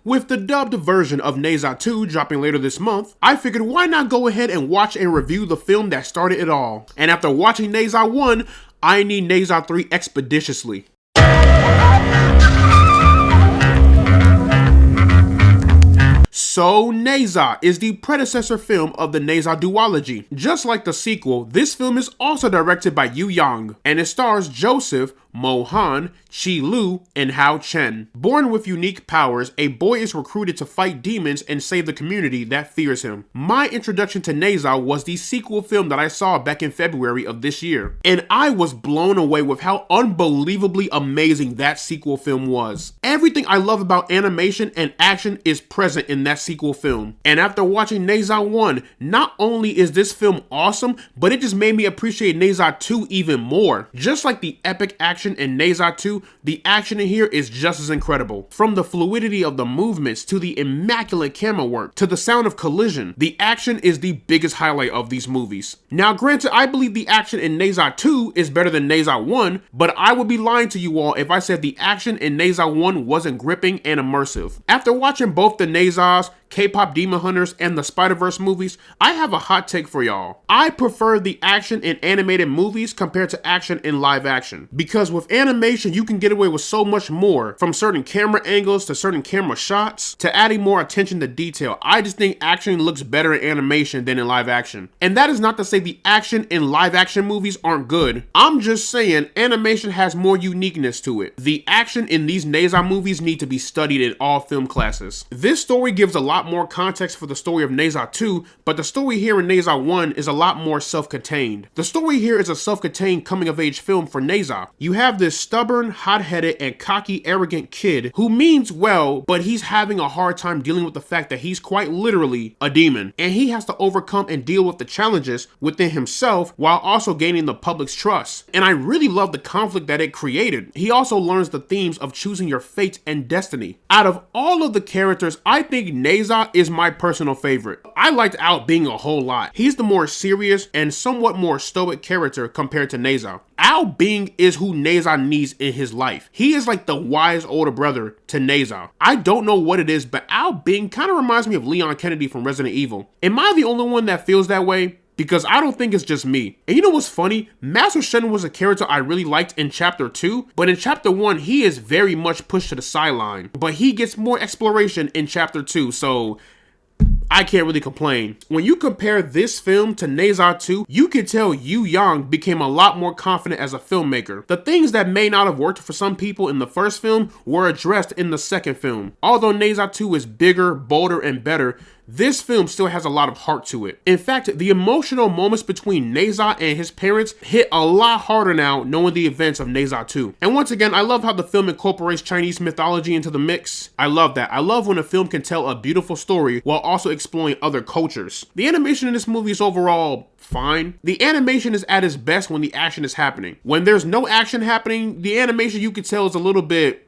With the dubbed version of Ne Zha 2 dropping later this month, I figured why not go ahead and watch and review the film that started it all. And after watching Ne Zha 1, I need Ne Zha 3 expeditiously. So, Ne Zha is the predecessor film of the Ne Zha duology. Just like the sequel, this film is also directed by Yu Yang, and it stars Joseph, Mo Han, Chi Lu, and Hao Chen. Born with unique powers, a boy is recruited to fight demons and save the community that fears him. My introduction to Ne Zha was the sequel film that I saw back in February of this year, and I was blown away with how unbelievably amazing that sequel film was. Everything I love about animation and action is present in that sequel film. And after watching Ne Zha 1, not only is this film awesome, but it just made me appreciate Ne Zha 2 even more. Just like the epic action in Ne Zha 2, the action in here is just as incredible. From the fluidity of the movements to the immaculate camera work to the sound of collision, the action is the biggest highlight of these movies. Now granted, I believe the action in Ne Zha 2 is better than Ne Zha 1, but I would be lying to you all if I said the action in Ne Zha 1 wasn't gripping and immersive. After watching both the Ne Zhas, K-pop Demon Hunters, and the Spider-Verse movies, I have a hot take for y'all. I prefer the action in animated movies compared to action in live action. Because with animation, you can get away with so much more, from certain camera angles to certain camera shots, to adding more attention to detail. I just think action looks better in animation than in live action. And that is not to say the action in live action movies aren't good. I'm just saying animation has more uniqueness to it. The action in these Ne Zha movies need to be studied in all film classes. This story gives a lot more context for the story of Ne Zha 2, but the story here in Ne Zha 1 is a lot more self-contained. The story here is a self-contained coming-of-age film for Ne Zha. You have this stubborn, hot-headed, and cocky, arrogant kid who means well, but he's having a hard time dealing with the fact that he's quite literally a demon, and he has to overcome and deal with the challenges within himself while also gaining the public's trust. And I really love the conflict that it created. He also learns the themes of choosing your fate and destiny. Out of all of the characters, I think Ne Zha is my personal favorite. I liked Al Bing a whole lot. He's the more serious and somewhat more stoic character compared to Ne Zha. Al Bing is who Ne Zha needs in his life. He is like the wise older brother to Ne Zha. I don't know what it is, but Al Bing kind of reminds me of Leon Kennedy from Resident Evil. Am I the only one that feels that way? Because I don't think it's just me. And you know what's funny? Master Shen was a character I really liked in chapter 2, but in chapter 1, he is very much pushed to the sideline. But he gets more exploration in chapter 2, so I can't really complain. When you compare this film to Ne Zha 2, you can tell Yu Yang became a lot more confident as a filmmaker. The things that may not have worked for some people in the first film were addressed in the second film. Although Ne Zha 2 is bigger, bolder, and better, this film still has a lot of heart to it. In fact, the emotional moments between Ne Zha and his parents hit a lot harder now knowing the events of Ne Zha 2. And once again, I love how the film incorporates Chinese mythology into the mix. I love that. I love when a film can tell a beautiful story while also exploring other cultures. The animation in this movie is overall fine. The animation is at its best when the action is happening. When there's no action happening, the animation you can tell is a little bit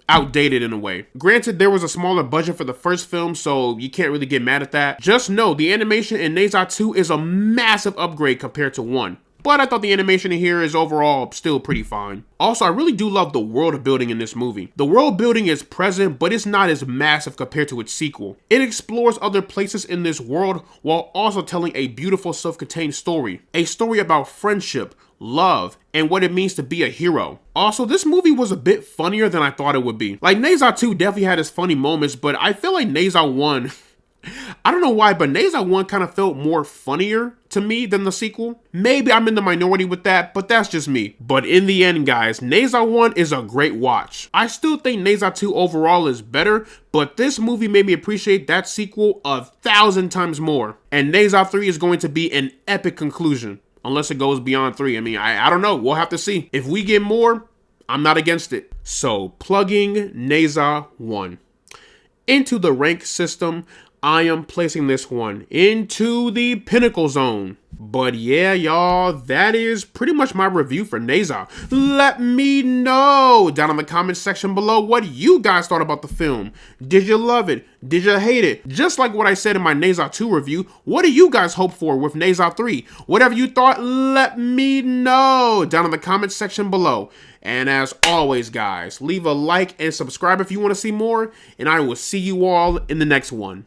outdated in a way. Granted, there was a smaller budget for the first film, so you can't really get mad at that. Just know the animation in Ne Zha 2 is a massive upgrade compared to 1. But I thought the animation in here is overall still pretty fine. Also, I really do love the world building in this movie. The world building is present, but it's not as massive compared to its sequel. It explores other places in this world while also telling a beautiful self-contained story. A story about friendship, love, and what it means to be a hero. Also, this movie was a bit funnier than I thought it would be. Like, Ne Zha 2 definitely had its funny moments, but I feel like Ne Zha 1, I don't know why, but Ne Zha 1 kind of felt more funnier to me than the sequel. Maybe I'm in the minority with that, but that's just me. But in the end, guys, Ne Zha 1 is a great watch. I still think Ne Zha 2 overall is better, but this movie made me appreciate that sequel 1,000 times more. And Ne Zha 3 is going to be an epic conclusion. Unless it goes beyond 3. I mean, I don't know. We'll have to see. If we get more, I'm not against it. So, plugging Ne Zha 1. Into the rank system, I am placing this one into the pinnacle zone. But yeah, y'all, that is pretty much my review for Ne Zha. Let me know down in the comment section below what you guys thought about the film. Did you love it? Did you hate it? Just like what I said in my Ne Zha 2 review, what do you guys hope for with Ne Zha 3? Whatever you thought, let me know down in the comment section below. And as always, guys, leave a like and subscribe if you want to see more, and I will see you all in the next one.